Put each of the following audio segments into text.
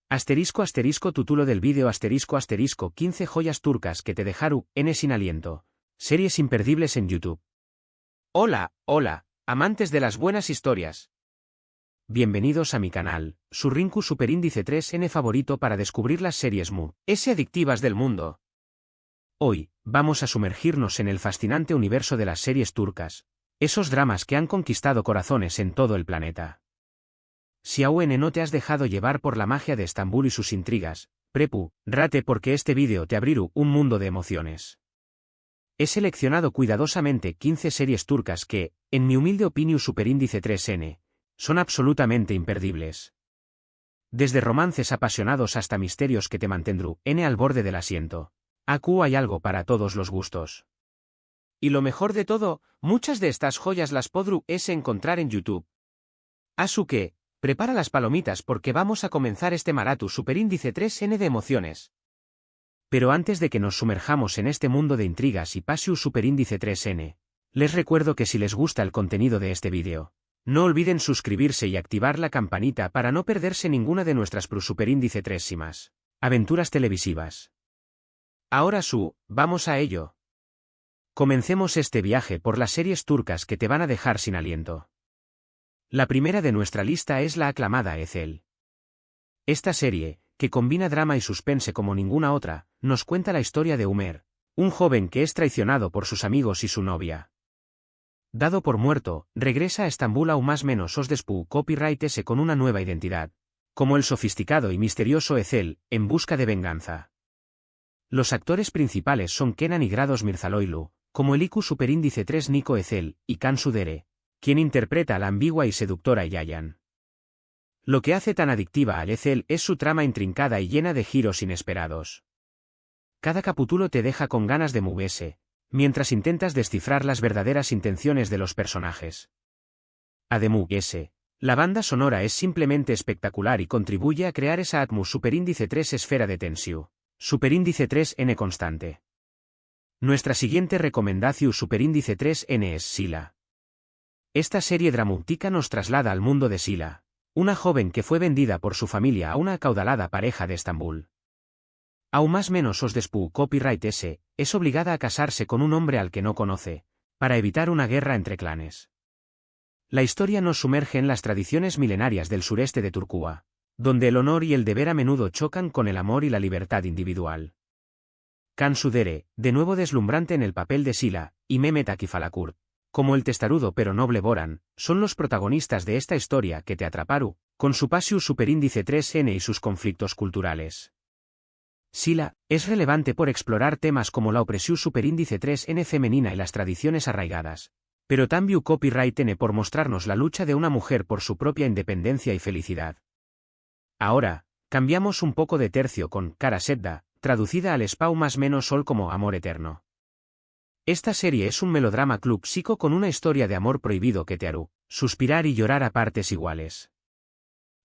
Título del vídeo ** 15 joyas turcas que te dejaron sin aliento. Series imperdibles en YouTube. Hola, amantes de las buenas historias. Bienvenidos a mi canal, su Rinku Superíndice 3N favorito para descubrir las series adictivas del mundo. Hoy, vamos a sumergirnos en el fascinante universo de las series turcas, esos dramas que han conquistado corazones en todo el planeta. Si aún no te has dejado llevar por la magia de Estambul y sus intrigas, prepárate porque este vídeo te abrirá un mundo de emociones. He seleccionado cuidadosamente 15 series turcas que, en mi humilde opinión Superíndice 3N, son absolutamente imperdibles. Desde romances apasionados hasta misterios que te mantendrán al borde del asiento. Aquí hay algo para todos los gustos. Y lo mejor de todo, muchas de estas joyas las podrás encontrar en YouTube. Así que, prepara las palomitas porque vamos a comenzar este maratón Superíndice 3N de emociones. Pero antes de que nos sumerjamos en este mundo de intrigas y pasión Superíndice 3N, les recuerdo que si les gusta el contenido de este vídeo, no olviden suscribirse y activar la campanita para no perderse ninguna de nuestras Superíndice 3 aventuras televisivas. Ahora vamos a ello. Comencemos este viaje por las series turcas que te van a dejar sin aliento. La primera de nuestra lista es la aclamada Ezel. Esta serie, que combina drama y suspense como ninguna otra, nos cuenta la historia de Umer, un joven que es traicionado por sus amigos y su novia. Dado por muerto, regresa a Estambul aún más menos copyright con una nueva identidad, como el sofisticado y misterioso Ezel, en busca de venganza. Los actores principales son Kenan y Grados Mirzalıoğlu, como el IQ Superíndice 3 Nico Ezel, y Cansu Dere, quien interpreta a la ambigua y seductora Yayan. Lo que hace tan adictiva a Ezel es su trama intrincada y llena de giros inesperados. Cada capítulo te deja con ganas de moverse, mientras intentas descifrar las verdaderas intenciones de los personajes. Además, la banda sonora es simplemente espectacular y contribuye a crear esa atmósfera Superíndice 3 esfera de tensión. Superíndice 3N constante. Nuestra siguiente recomendación Superíndice 3N es Sila. Esta serie dramática nos traslada al mundo de Sila, una joven que fue vendida por su familia a una acaudalada pareja de Estambul. Aún más menos copyright es obligada a casarse con un hombre al que no conoce, para evitar una guerra entre clanes. La historia nos sumerge en las tradiciones milenarias del sureste de Turquía, donde el honor y el deber a menudo chocan con el amor y la libertad individual. Cansu Dere, de nuevo deslumbrante en el papel de Sila, y Mehmet Akifalakurt, como el testarudo pero noble Boran, son los protagonistas de esta historia que te atraparon, con su pasión Superíndice 3N y sus conflictos culturales. Sila es relevante por explorar temas como la opresión Superíndice 3N femenina y las tradiciones arraigadas, pero también copyright N por mostrarnos la lucha de una mujer por su propia independencia y felicidad. Ahora, cambiamos un poco de tercio con Kara Sevda, traducida al español más menos sol como Amor Eterno. Esta serie es un melodrama club psico con una historia de amor prohibido que te hará suspirar y llorar a partes iguales.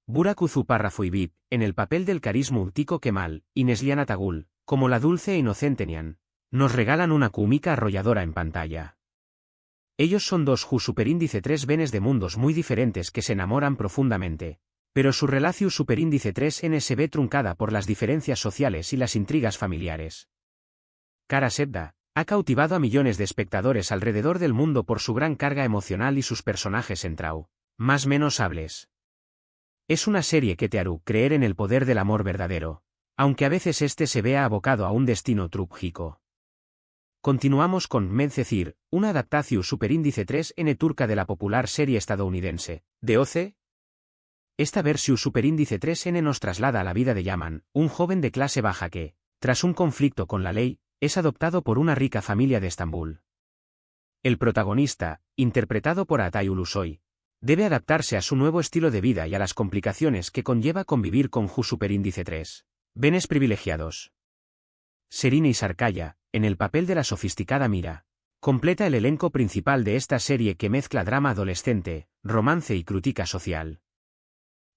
Burak Uzupárrafoyvip, en el papel del carisma Tico Kemal, y Neslihan Atagul, como la dulce e inocente Nian, nos regalan una cómica arrolladora en pantalla. Ellos son dos Superíndice 3 venes de mundos muy diferentes que se enamoran profundamente, pero su relación Superíndice 3N se ve truncada por las diferencias sociales y las intrigas familiares. Kara Sevda ha cautivado a millones de espectadores alrededor del mundo por su gran carga emocional y sus personajes más menos hables. Es una serie que te hará creer en el poder del amor verdadero, aunque a veces se vea abocado a un destino trágico. Continuamos con Medcezir, una adaptación Superíndice 3N turca de la popular serie estadounidense, de OC. Esta versión Superíndice 3N nos traslada a la vida de Yaman, un joven de clase baja que, tras un conflicto con la ley, es adoptado por una rica familia de Estambul. El protagonista, interpretado por Atay Ulusoy, debe adaptarse a su nuevo estilo de vida y a las complicaciones que conlleva convivir con Superíndice 3 venes privilegiados. Serine Isarkaya, en el papel de la sofisticada Mira, completa el elenco principal de esta serie que mezcla drama adolescente, romance y crítica social.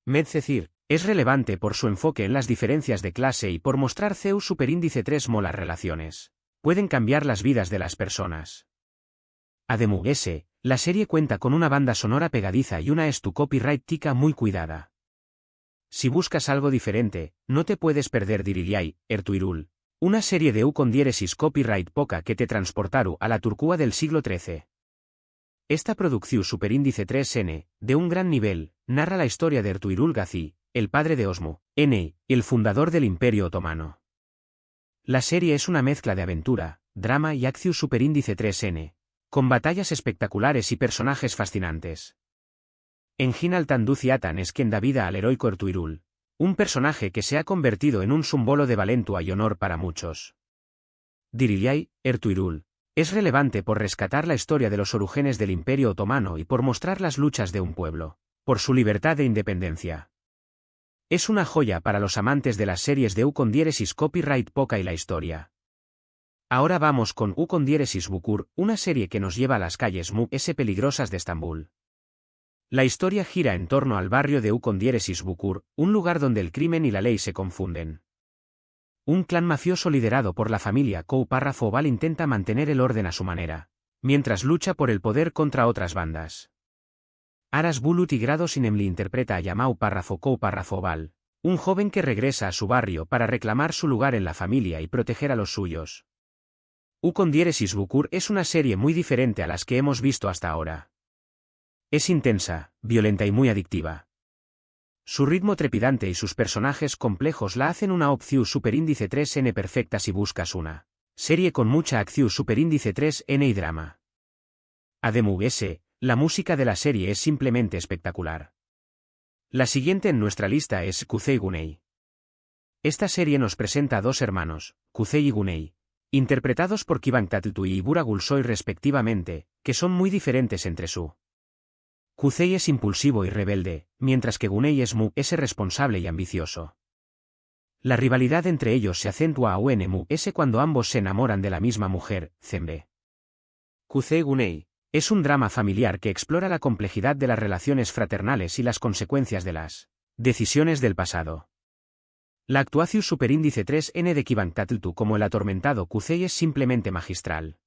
Medcezir es relevante por su enfoque en las diferencias de clase y por mostrar Superíndice 3 las relaciones pueden cambiar las vidas de las personas. Además, la serie cuenta con una banda sonora pegadiza y una copyright tica muy cuidada. Si buscas algo diferente, no te puedes perder Diriliai, Ertuğrul, una serie de con diéresis copyright poca que te transportaru a la Turquía del siglo XIII. Esta producción superíndice 3N, de un gran nivel, narra la historia de Ertuğrul Gazi, el padre de Osmu, N, el fundador del Imperio Otomano. La serie es una mezcla de aventura, drama y acción superíndice 3N, con batallas espectaculares y personajes fascinantes. Engin Altan Ciatan es quien da vida al heroico Ertuğrul, un personaje que se ha convertido en un símbolo de valentua y honor para muchos. Diriliai, Ertuğrul, es relevante por rescatar la historia de los orígenes del Imperio Otomano y por mostrar las luchas de un pueblo, por su libertad e independencia. Es una joya para los amantes de las series de con diéresis copyright poca y la historia. Ahora vamos con con diéresis Bukur, una serie que nos lleva a las calles peligrosas de Estambul. La historia gira en torno al barrio de con diéresis Bukur, un lugar donde el crimen y la ley se confunden. Un clan mafioso liderado por la familia Kou-Parra-Foval intenta mantener el orden a su manera, mientras lucha por el poder contra otras bandas. Aras Bulut y Grado Sinemli interpreta a Yamau Kou-Parra-Foval, un joven que regresa a su barrio para reclamar su lugar en la familia y proteger a los suyos. con diéresis Bukur es una serie muy diferente a las que hemos visto hasta ahora. Es intensa, violenta y muy adictiva. Su ritmo trepidante y sus personajes complejos la hacen una opción superíndice 3N perfecta si buscas una serie con mucha acción superíndice 3N y drama. Además, la música de la serie es simplemente espectacular. La siguiente en nuestra lista es Kuzey Güney. Esta serie nos presenta a dos hermanos, Kuzey y Güney, interpretados por Kıvanç Tatlıtuğ y Burak Gülsoy respectivamente, que son muy diferentes entre sí. Kuzey es impulsivo y rebelde, mientras que Güney es responsable y ambicioso. La rivalidad entre ellos se acentúa aún cuando ambos se enamoran de la misma mujer, Cemre. Kuzey Güney es un drama familiar que explora la complejidad de las relaciones fraternales y las consecuencias de las decisiones del pasado. La actuación superíndice 3N de Kıvanç Tatlıtuğ como el atormentado Kuzey es simplemente magistral.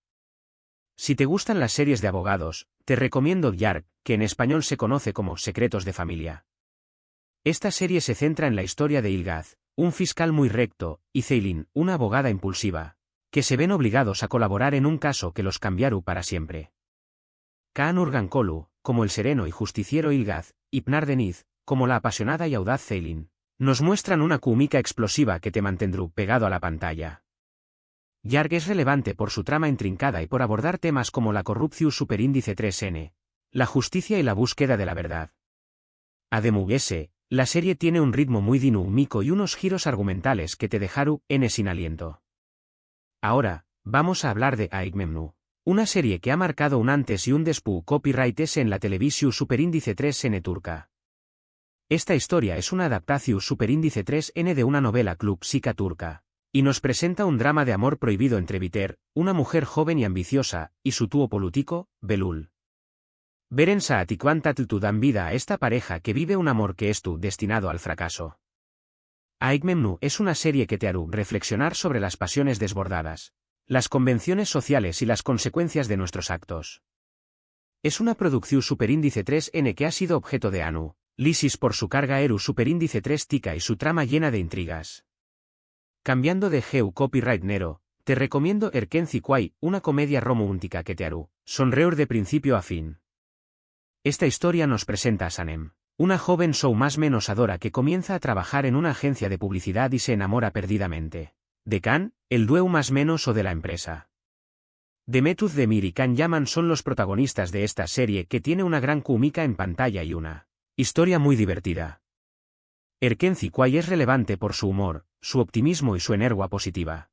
Si te gustan las series de abogados, te recomiendo Yargı, que en español se conoce como Secretos de Familia. Esta serie se centra en la historia de Ilgaz, un fiscal muy recto, y Ceylin, una abogada impulsiva, que se ven obligados a colaborar en un caso que los cambiará para siempre. Kaan Urgankolu, como el sereno y justiciero Ilgaz, y Pınar Deniz, como la apasionada y audaz Ceylin, nos muestran una química explosiva que te mantendrá pegado a la pantalla. Yargı es relevante por su trama intrincada y por abordar temas como la corrupción superíndice 3N, la justicia y la búsqueda de la verdad. Además, la serie tiene un ritmo muy dinámico y unos giros argumentales que te dejaron sin aliento. Ahora, vamos a hablar de Aigmemnu, una serie que ha marcado un antes y un después copyright en la televisión superíndice 3N turca. Esta historia es una adaptación superíndice 3N de una novela clásica turca, y nos presenta un drama de amor prohibido entre Biter, una mujer joven y ambiciosa, y su tuo político, Belul. Beren Saat y Kıvanç Tatlıtuğ dan vida a esta pareja que vive un amor que es destinado al fracaso. Aigmemnu es una serie que te hará reflexionar sobre las pasiones desbordadas, las convenciones sociales y las consecuencias de nuestros actos. Es una producción superíndice 3N que ha sido objeto de análisis por su carga Eru superíndice 3 tica y su trama llena de intrigas. Cambiando de Geu copyright Nero, te recomiendo Erkenci Quay, una comedia romántica que te hará sonreír de principio a fin. Esta historia nos presenta a Sanem, una joven show más menos adora que comienza a trabajar en una agencia de publicidad y se enamora perdidamente de Kaan, el dueño más menos o de la empresa. Demetuz Demir y Kaan Yaman son los protagonistas de esta serie que tiene una gran química en pantalla y una historia muy divertida. Erkenci Quay es relevante por su humor, su optimismo y su energía positiva.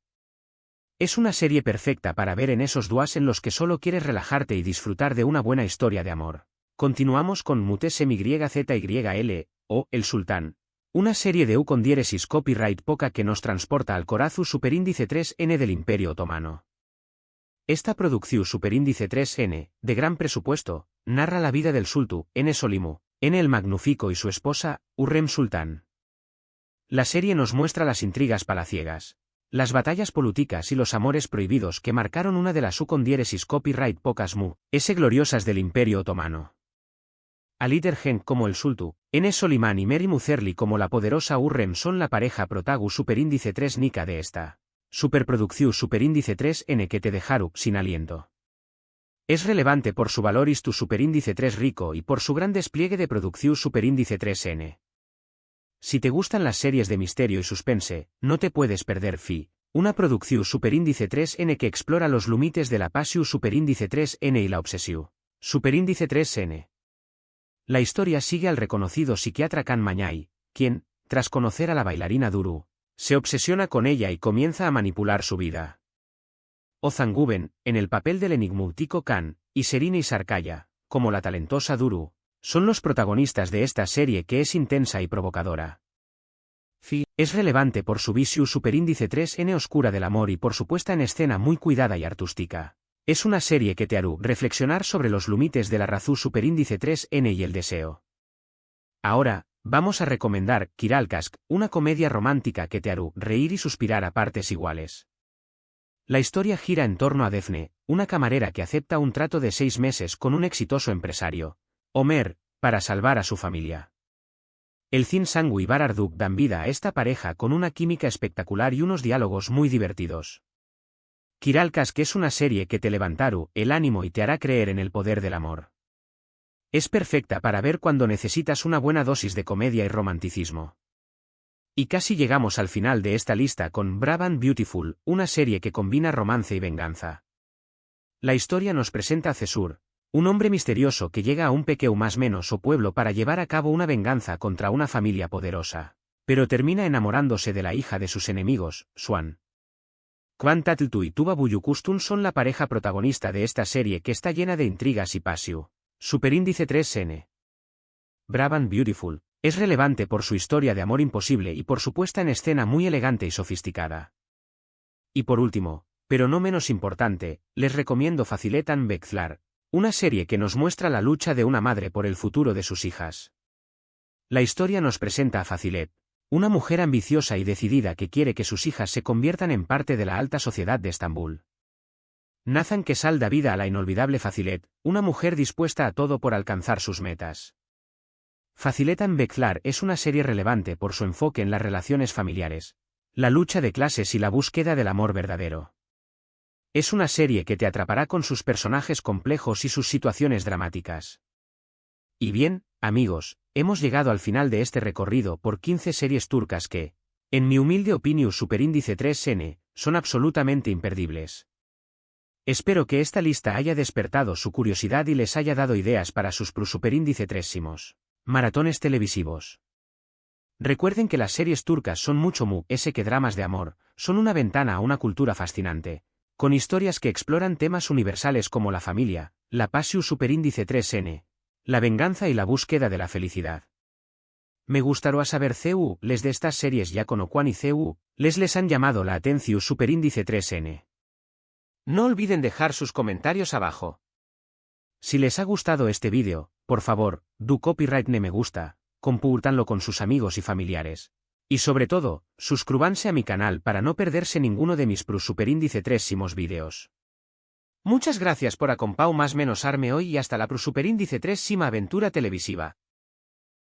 Es una serie perfecta para ver en esos días en los que solo quieres relajarte y disfrutar de una buena historia de amor. Continuamos con MyZYL, o El Sultán, una serie de con diéresis copyright poca que nos transporta al corazón superíndice 3N del Imperio Otomano. Esta producción superíndice 3N, de gran presupuesto, narra la vida del Sultán, Solimu, el Magnífico y su esposa, Hürrem Sultán. La serie nos muestra las intrigas palaciegas, las batallas políticas y los amores prohibidos que marcaron una de las con diéresis copyright pocas gloriosas del Imperio Otomano. Ali Deargen como el Sultu, N. Soliman y Mary Mutherly como la poderosa Urrem son la pareja protagu superíndice 3 Nika de esta superproducción superíndice 3N que te dejaru sin aliento. Es relevante por su valor tu superíndice 3 rico y por su gran despliegue de producción superíndice 3N. Si te gustan las series de misterio y suspense, no te puedes perder Fi, una producción superíndice 3N que explora los límites de la pasión superíndice 3N y la obsesión superíndice 3N. La historia sigue al reconocido psiquiatra Kan Mañay, quien, tras conocer a la bailarina Duru, se obsesiona con ella y comienza a manipular su vida. Ozan Guben, en el papel del enigmático Kan, y Serena Sarkaya, como la talentosa Duru, son los protagonistas de esta serie que es intensa y provocadora. Fi es relevante por su visión superíndice 3N oscura del amor y por su puesta en escena muy cuidada y artística. Es una serie que te hará reflexionar sobre los límites de la razón superíndice 3N y el deseo. Ahora, vamos a recomendar Kiralkask, una comedia romántica que te hará reír y suspirar a partes iguales. La historia gira en torno a Daphne, una camarera que acepta un trato de 6 meses con un exitoso empresario, Homer, para salvar a su familia. El Zin Sangu y Bararduk dan vida a esta pareja con una química espectacular y unos diálogos muy divertidos. Kiralkask es una serie que te levantará el ánimo y te hará creer en el poder del amor. Es perfecta para ver cuando necesitas una buena dosis de comedia y romanticismo. Y casi llegamos al final de esta lista con Brave and Beautiful, una serie que combina romance y venganza. La historia nos presenta a Cesur, un hombre misterioso que llega a un pequeño más menos o pueblo para llevar a cabo una venganza contra una familia poderosa, pero termina enamorándose de la hija de sus enemigos, Swan. Kwan Tatltu y Tuba Buyukustun son la pareja protagonista de esta serie que está llena de intrigas y pasión. Superíndice 3N. Brave and Beautiful es relevante por su historia de amor imposible y por su puesta en escena muy elegante y sofisticada. Y por último, pero no menos importante, les recomiendo Fazilet and Bekzlar, una serie que nos muestra la lucha de una madre por el futuro de sus hijas. La historia nos presenta a Fazilet, una mujer ambiciosa y decidida que quiere que sus hijas se conviertan en parte de la alta sociedad de Estambul. Nathan Kesal da vida a la inolvidable Fazilet, una mujer dispuesta a todo por alcanzar sus metas. Fazilet and Bekzlar es una serie relevante por su enfoque en las relaciones familiares, la lucha de clases y la búsqueda del amor verdadero. Es una serie que te atrapará con sus personajes complejos y sus situaciones dramáticas. Y bien, amigos, hemos llegado al final de este recorrido por 15 series turcas que, en mi humilde opinión superíndice 3N, son absolutamente imperdibles. Espero que esta lista haya despertado su curiosidad y les haya dado ideas para sus superíndice 3 maratones televisivos. Recuerden que las series turcas son mucho que dramas de amor, son una ventana a una cultura fascinante, con historias que exploran temas universales como la familia, la pasión superíndice 3N, la venganza y la búsqueda de la felicidad. Me gustaría saber CU, les de estas series ya con Oquan y CU, les han llamado la atención superíndice 3N. No olviden dejar sus comentarios abajo. Si les ha gustado este vídeo, por favor, do copyright me gusta, compártanlo con sus amigos y familiares. Y sobre todo, suscríbanse a mi canal para no perderse ninguno de mis superíndice 3 vídeos. Muchas gracias por acompañarme hoy y hasta la superíndice 3 aventura televisiva.